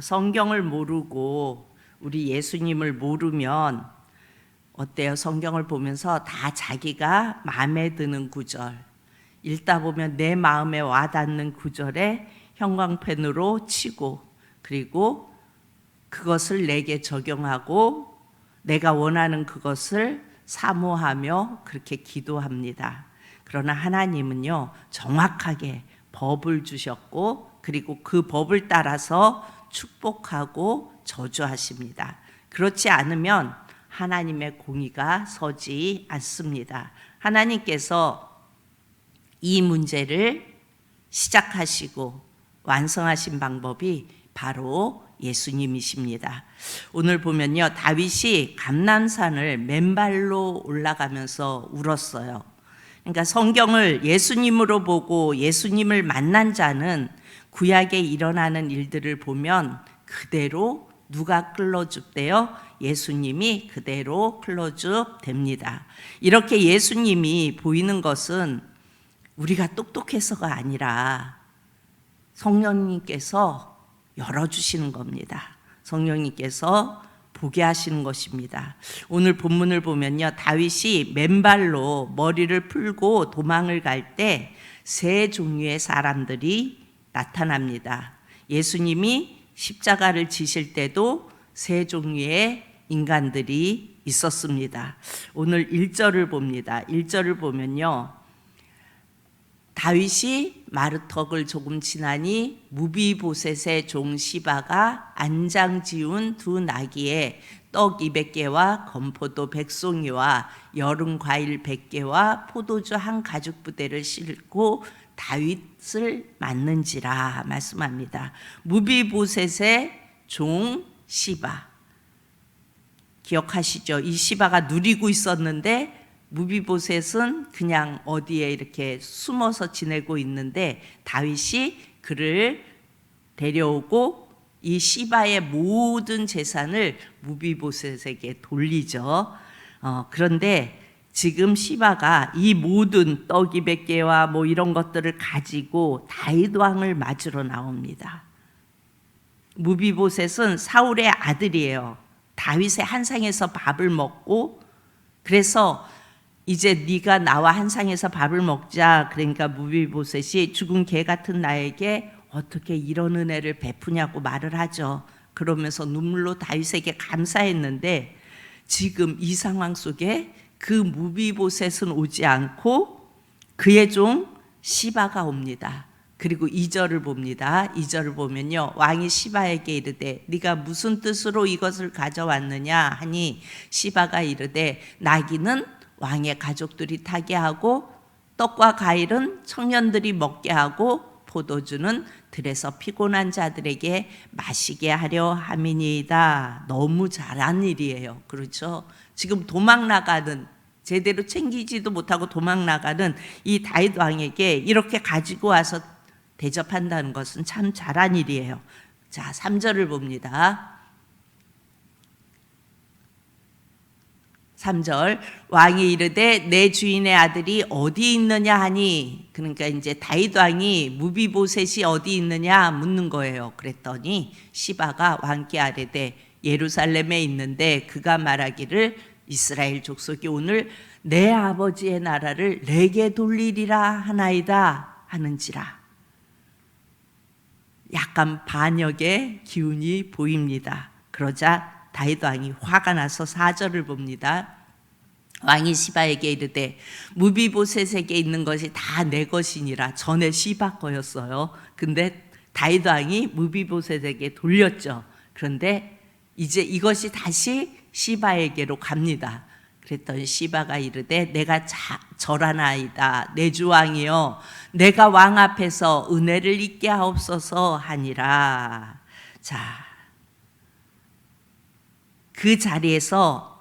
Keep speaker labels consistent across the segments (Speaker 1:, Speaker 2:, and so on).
Speaker 1: 성경을 모르고 우리 예수님을 모르면 어때요? 성경을 보면서 다 자기가 마음에 드는 구절, 읽다 보면 내 마음에 와닿는 구절에 형광펜으로 치고, 그리고 그것을 내게 적용하고 내가 원하는 그것을 사모하며 그렇게 기도합니다. 그러나 하나님은요, 정확하게 법을 주셨고, 그리고 그 법을 따라서 축복하고 저주하십니다. 그렇지 않으면 하나님의 공의가 서지 않습니다. 하나님께서 이 문제를 시작하시고 완성하신 방법이 바로 예수님이십니다. 오늘 보면요, 다윗이 감람산을 맨발로 올라가면서 울었어요. 그러니까 성경을 예수님으로 보고 예수님을 만난 자는 구약에 일어나는 일들을 보면 그대로 누가 클로즈돼요? 예수님이 그대로 클로즈됩니다. 이렇게 예수님이 보이는 것은 우리가 똑똑해서가 아니라 성령님께서 열어주시는 겁니다. 성령님께서 보게 하시는 것입니다. 오늘 본문을 보면요, 다윗이 맨발로 머리를 풀고 도망을 갈 때 세 종류의 사람들이 나타납니다. 예수님이 십자가를 지실 때도 세 종류의 인간들이 있었습니다. 오늘 1절을 봅니다. 1절을 보면요, 다윗이 마르턱을 조금 지나니 무비보셋의 종 시바가 안장 지운 두 나귀에 떡 200개와 건포도 100송이와 여름 과일 100개와 포도주 한 가죽 부대를 싣고 다윗을 맞는지라 말씀합니다. 무비보셋의 종 시바, 기억하시죠? 이 시바가 누리고 있었는데 무비보셋은 그냥 어디에 이렇게 숨어서 지내고 있는데 다윗이 그를 데려오고 이 시바의 모든 재산을 무비보셋에게 돌리죠. 그런데 지금 시바가 이 모든 떡 200개와 뭐 이런 것들을 가지고 다윗 왕을 맞으러 나옵니다. 무비보셋은 사울의 아들이에요. 다윗의 한상에서 밥을 먹고, 그래서 이제 네가 나와 한상에서 밥을 먹자. 그러니까 무비보셋이 죽은 개 같은 나에게 어떻게 이런 은혜를 베푸냐고 말을 하죠. 그러면서 눈물로 다윗에게 감사했는데 지금 이 상황 속에 그 무비보셋은 오지 않고 그의 종 시바가 옵니다. 그리고 2절을 봅니다. 2절을 보면요, 왕이 시바에게 이르되 네가 무슨 뜻으로 이것을 가져왔느냐 하니 시바가 이르되 나귀는 왕의 가족들이 타게 하고 떡과 과일은 청년들이 먹게 하고 포도주는 들에서 피곤한 자들에게 마시게 하려 함이니이다. 너무 잘한 일이에요. 그렇죠? 지금 도망 나가는, 제대로 챙기지도 못하고 도망 나가는 이 다윗 왕에게 이렇게 가지고 와서 대접한다는 것은 참 잘한 일이에요. 자, 3절을 봅니다. 3절, 왕이 이르되 내 주인의 아들이 어디 있느냐 하니, 그러니까 이제 다윗 왕이 무비보셋이 어디 있느냐 묻는 거예요. 그랬더니 시바가 왕께 아뢰되 예루살렘에 있는데 그가 말하기를 이스라엘 족속이 오늘 내 아버지의 나라를 내게 돌리리라 하나이다 하는지라. 약간 반역의 기운이 보입니다. 그러자 다윗 왕이 화가 나서 4절을 봅니다. 왕이 시바에게 이르되 무비보셋에게 있는 것이 다 내 것이니라. 전에 시바 거였어요. 근데 다윗 왕이 무비보셋에게 돌렸죠. 그런데 이제 이것이 다시 시바에게로 갑니다. 그랬더니 시바가 이르되 내가 절하나이다. 내 주 왕이여, 내가 왕 앞에서 은혜를 잊게 하옵소서 하니라. 자, 그 자리에서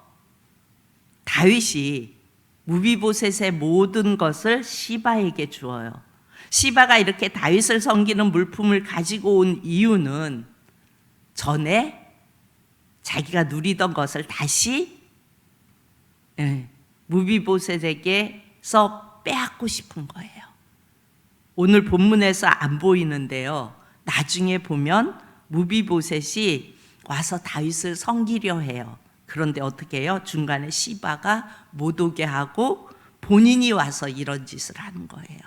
Speaker 1: 다윗이 무비보셋의 모든 것을 시바에게 주어요. 시바가 이렇게 다윗을 섬기는 물품을 가지고 온 이유는 전에 자기가 누리던 것을 다시 무비보셋에게서 빼앗고 싶은 거예요. 오늘 본문에서 안 보이는데요, 나중에 보면 무비보셋이 와서 다윗을 섬기려 해요. 그런데 어떻게 해요? 중간에 시바가 못 오게 하고 본인이 와서 이런 짓을 하는 거예요.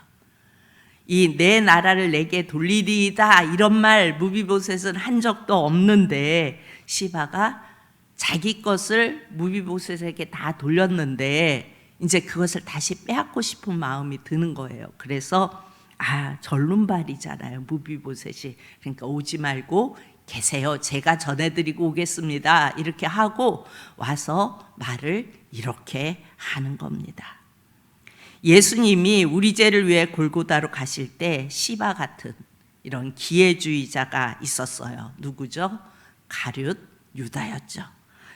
Speaker 1: 이 내 나라를 내게 돌리리이다 이런 말 무비보셋은 한 적도 없는데 시바가 자기 것을 무비보셋에게 다 돌렸는데 이제 그것을 다시 빼앗고 싶은 마음이 드는 거예요. 그래서 절름발이잖아요, 무비보셋이. 그러니까 오지 말고 계세요. 제가 전해드리고 오겠습니다. 이렇게 하고 와서 말을 이렇게 하는 겁니다. 예수님이 우리 죄를 위해 골고다로 가실 때 시바 같은 이런 기회주의자가 있었어요. 누구죠? 가룟 유다였죠.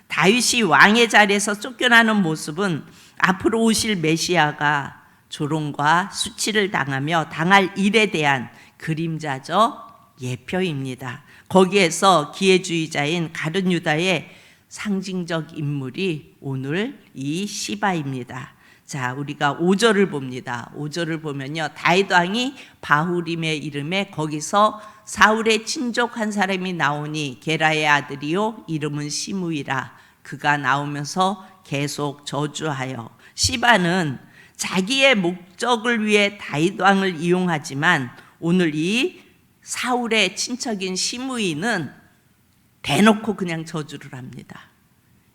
Speaker 1: 다윗이 왕의 자리에서 쫓겨나는 모습은 앞으로 오실 메시아가 조롱과 수치를 당하며 당할 일에 대한 그림자적 예표입니다. 거기에서 기회주의자인 가룟 유다의 상징적 인물이 오늘 이 시바입니다. 자, 우리가 5절을 봅니다. 5절을 보면요, 다윗 왕이 바후림의 이름에 거기서 사울의 친족 한 사람이 나오니 게라의 아들이요 이름은 시므이라. 그가 나오면서 계속 저주하여. 시바는 자기의 목적을 위해 다윗 왕을 이용하지만 오늘 이 사울의 친척인 시므이는 대놓고 그냥 저주를 합니다.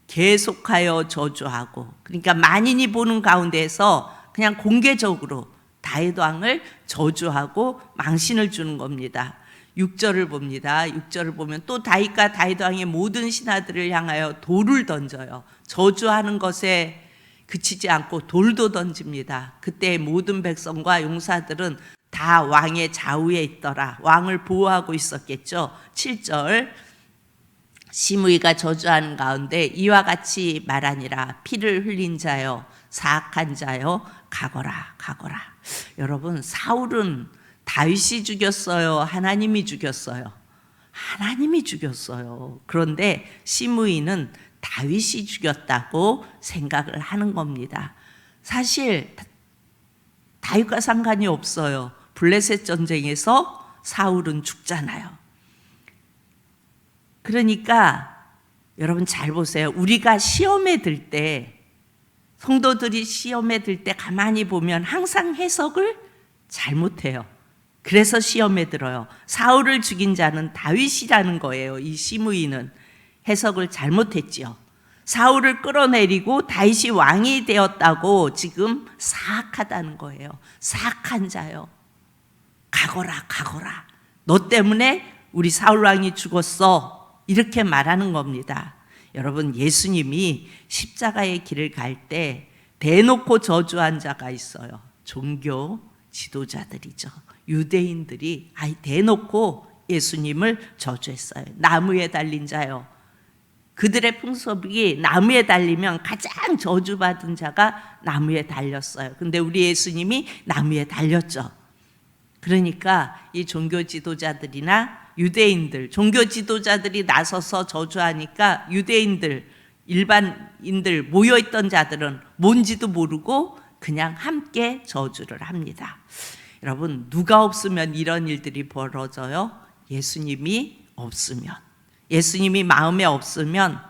Speaker 1: 계속하여 저주하고, 그러니까 만인이 보는 가운데에서 그냥 공개적으로 다윗 왕을 저주하고 망신을 주는 겁니다. 6절을 봅니다. 6절을 보면 또 다윗과 다윗 왕의 모든 신하들을 향하여 돌을 던져요. 저주하는 것에 그치지 않고 돌도 던집니다. 그때 모든 백성과 용사들은 다 왕의 좌우에 있더라. 왕을 보호하고 있었겠죠. 7절, 시므이가 저주하는 가운데 이와 같이 말하니라. 피를 흘린 자여, 사악한 자여, 가거라 가거라. 여러분, 사울은 다윗이 죽였어요? 하나님이 죽였어요? 하나님이 죽였어요. 그런데 시므이는 다윗이 죽였다고 생각을 하는 겁니다. 사실 다윗과 상관이 없어요. 블레셋 전쟁에서 사울은 죽잖아요. 그러니까 여러분 잘 보세요. 우리가 시험에 들 때, 성도들이 시험에 들 때 가만히 보면 항상 해석을 잘못해요. 그래서 시험에 들어요. 사울을 죽인 자는 다윗이라는 거예요. 이 시므이는 해석을 잘못했지요. 사울을 끌어내리고 다윗이 왕이 되었다고 지금 사악하다는 거예요. 사악한 자요, 가거라 가거라. 너 때문에 우리 사울 왕이 죽었어. 이렇게 말하는 겁니다. 여러분, 예수님이 십자가의 길을 갈 때 대놓고 저주한 자가 있어요. 종교 지도자들이죠. 유대인들이 대놓고 예수님을 저주했어요. 나무에 달린 자요. 그들의 풍속이 나무에 달리면 가장 저주받은 자가 나무에 달렸어요. 근데 우리 예수님이 나무에 달렸죠. 그러니까 이 종교 지도자들이나 유대인들, 종교 지도자들이 나서서 저주하니까 유대인들, 일반인들 모여있던 자들은 뭔지도 모르고 그냥 함께 저주를 합니다. 여러분, 누가 없으면 이런 일들이 벌어져요? 예수님이 없으면, 예수님이 마음에 없으면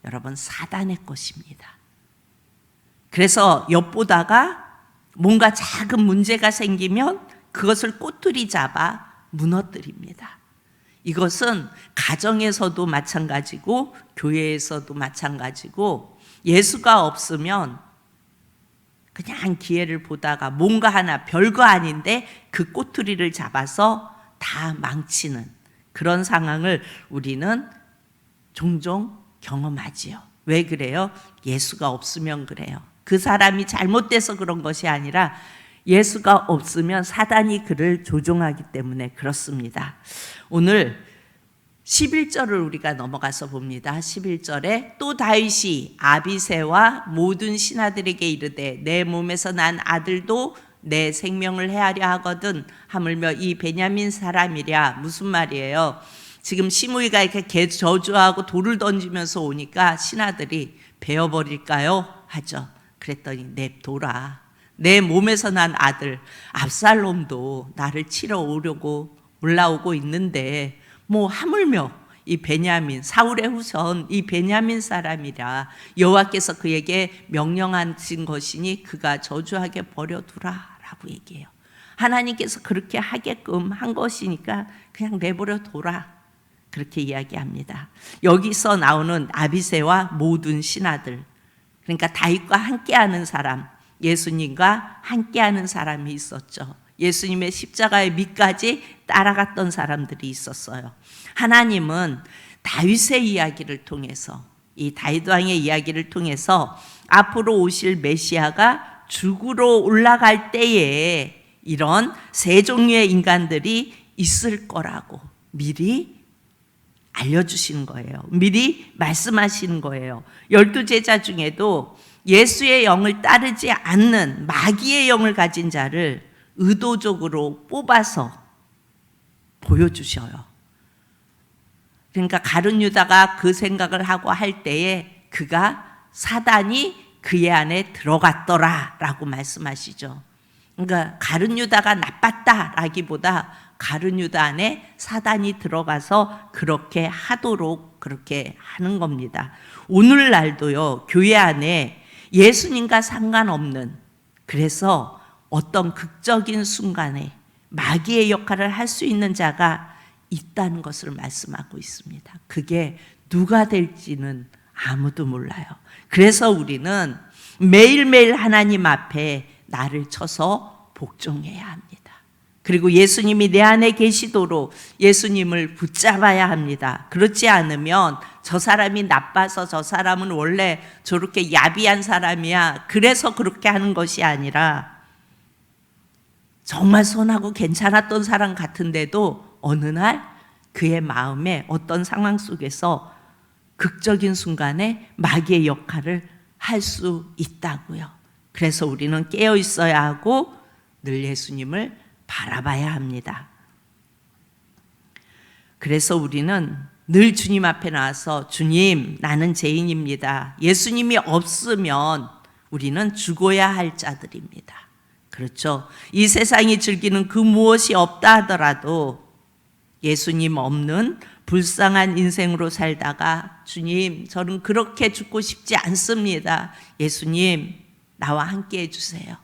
Speaker 1: 여러분 사단의 것입니다. 그래서 엿보다가 뭔가 작은 문제가 생기면 그것을 꼬투리 잡아 무너뜨립니다. 이것은 가정에서도 마찬가지고 교회에서도 마찬가지고, 예수가 없으면 그냥 기회를 보다가 뭔가 하나 별거 아닌데 그 꼬투리를 잡아서 다 망치는 그런 상황을 우리는 종종 경험하지요. 왜 그래요? 예수가 없으면 그래요. 그 사람이 잘못돼서 그런 것이 아니라 예수가 없으면 사단이 그를 조종하기 때문에 그렇습니다. 오늘 11절을 우리가 넘어가서 봅니다. 11절에 또 다윗이 아비새와 모든 신하들에게 이르되 내 몸에서 난 아들도 내 생명을 해하려 하거든 하물며 이 베냐민 사람이랴. 무슨 말이에요? 지금 시므이가 이렇게 저주하고 돌을 던지면서 오니까 신하들이 베어버릴까요? 하죠. 그랬더니 냅둬라. 내 몸에서 난 아들 압살롬도 나를 치러 오려고 올라오고 있는데 하물며 이 베냐민, 사울의 후손 이 베냐민 사람이라 여호와께서 그에게 명령하신 것이니 그가 저주하게 버려두라 라고 얘기해요. 하나님께서 그렇게 하게끔 한 것이니까 그냥 내버려 둬라, 그렇게 이야기합니다. 여기서 나오는 아비새와 모든 신하들, 그러니까 다윗과 함께하는 사람, 예수님과 함께하는 사람이 있었죠. 예수님의 십자가의 밑까지 따라갔던 사람들이 있었어요. 하나님은 다윗의 이야기를 통해서, 이 다윗 왕의 이야기를 통해서 앞으로 오실 메시아가 죽으러 올라갈 때에 이런 세 종류의 인간들이 있을 거라고 미리 알려주시는 거예요. 미리 말씀하시는 거예요. 12제자 중에도 예수의 영을 따르지 않는 마귀의 영을 가진 자를 의도적으로 뽑아서 보여주셔요. 그러니까 가룟 유다가 그 생각을 하고 할 때에 그가 사단이 그의 안에 들어갔더라 라고 말씀하시죠. 그러니까 가룟 유다가 나빴다라기보다 가룟 유다 안에 사단이 들어가서 그렇게 하도록 그렇게 하는 겁니다. 오늘날도요, 교회 안에 예수님과 상관없는, 그래서 어떤 극적인 순간에 마귀의 역할을 할 수 있는 자가 있다는 것을 말씀하고 있습니다. 그게 누가 될지는 아무도 몰라요. 그래서 우리는 매일매일 하나님 앞에 나를 쳐서 복종해야 합니다. 그리고 예수님이 내 안에 계시도록 예수님을 붙잡아야 합니다. 그렇지 않으면 저 사람이 나빠서, 저 사람은 원래 저렇게 야비한 사람이야, 그래서 그렇게 하는 것이 아니라 정말 선하고 괜찮았던 사람 같은데도 어느 날 그의 마음에 어떤 상황 속에서 극적인 순간에 마귀의 역할을 할 수 있다고요. 그래서 우리는 깨어 있어야 하고 늘 예수님을 바라봐야 합니다. 그래서 우리는 늘 주님 앞에 나와서 주님, 나는 죄인입니다. 예수님이 없으면 우리는 죽어야 할 자들입니다. 그렇죠. 이 세상이 즐기는 그 무엇이 없다 하더라도 예수님 없는 불쌍한 인생으로 살다가 주님, 저는 그렇게 죽고 싶지 않습니다. 예수님, 나와 함께 해주세요.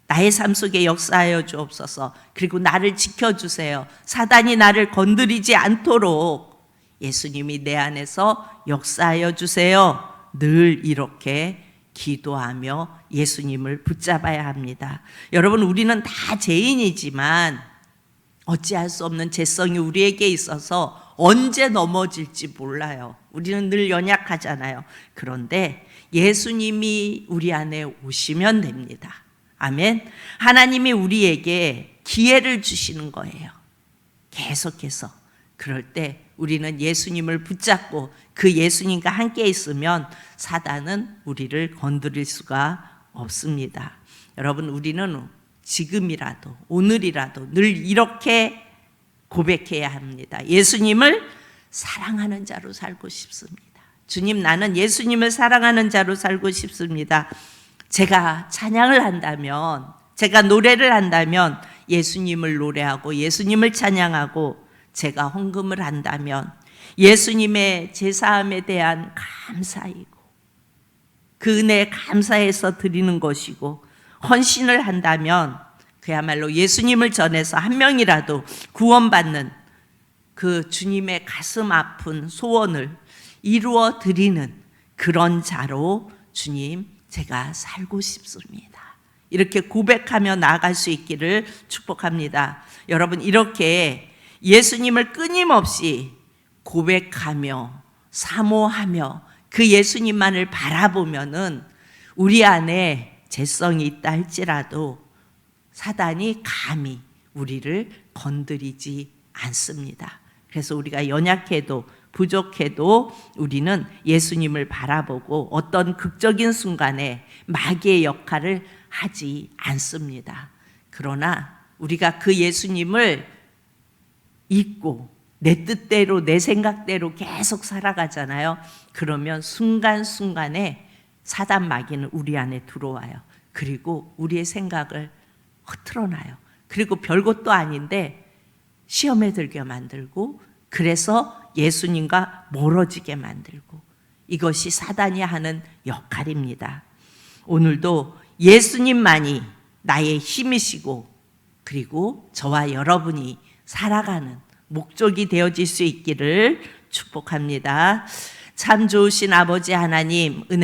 Speaker 1: 나의 삶 속에 역사하여 주옵소서. 그리고 나를 지켜주세요. 사단이 나를 건드리지 않도록 예수님이 내 안에서 역사하여 주세요. 늘 이렇게 기도하며 예수님을 붙잡아야 합니다. 여러분, 우리는 다 죄인이지만 어찌할 수 없는 죄성이 우리에게 있어서 언제 넘어질지 몰라요. 우리는 늘 연약하잖아요. 그런데 예수님이 우리 안에 오시면 됩니다. 아멘. 하나님이 우리에게 기회를 주시는 거예요. 계속해서. 그럴 때 우리는 예수님을 붙잡고 그 예수님과 함께 있으면 사단은 우리를 건드릴 수가 없습니다. 여러분, 우리는 지금이라도, 오늘이라도 늘 이렇게 고백해야 합니다. 예수님을 사랑하는 자로 살고 싶습니다. 주님, 나는 예수님을 사랑하는 자로 살고 싶습니다. 제가 찬양을 한다면, 제가 노래를 한다면 예수님을 노래하고 예수님을 찬양하고, 제가 헌금을 한다면 예수님의 제사함에 대한 감사이고 그 은혜에 감사해서 드리는 것이고, 헌신을 한다면 그야말로 예수님을 전해서 한 명이라도 구원받는 그 주님의 가슴 아픈 소원을 이루어 드리는 그런 자로 주님, 제가 살고 싶습니다. 이렇게 고백하며 나아갈 수 있기를 축복합니다. 여러분, 이렇게 예수님을 끊임없이 고백하며 사모하며 그 예수님만을 바라보면은 우리 안에 죄성이 있다 할지라도 사단이 감히 우리를 건드리지 않습니다. 그래서 우리가 연약해도 부족해도 우리는 예수님을 바라보고 어떤 극적인 순간에 마귀의 역할을 하지 않습니다. 그러나 우리가 그 예수님을 잊고 내 뜻대로 내 생각대로 계속 살아가잖아요. 그러면 순간순간에 사단 마귀는 우리 안에 들어와요. 그리고 우리의 생각을 흐트러놔요. 그리고 별것도 아닌데 시험에 들게 만들고 그래서 예수님과 멀어지게 만들고, 이것이 사단이 하는 역할입니다. 오늘도 예수님만이 나의 힘이시고, 그리고 저와 여러분이 살아가는 목적이 되어질 수 있기를 축복합니다. 참 좋으신 아버지 하나님, 은혜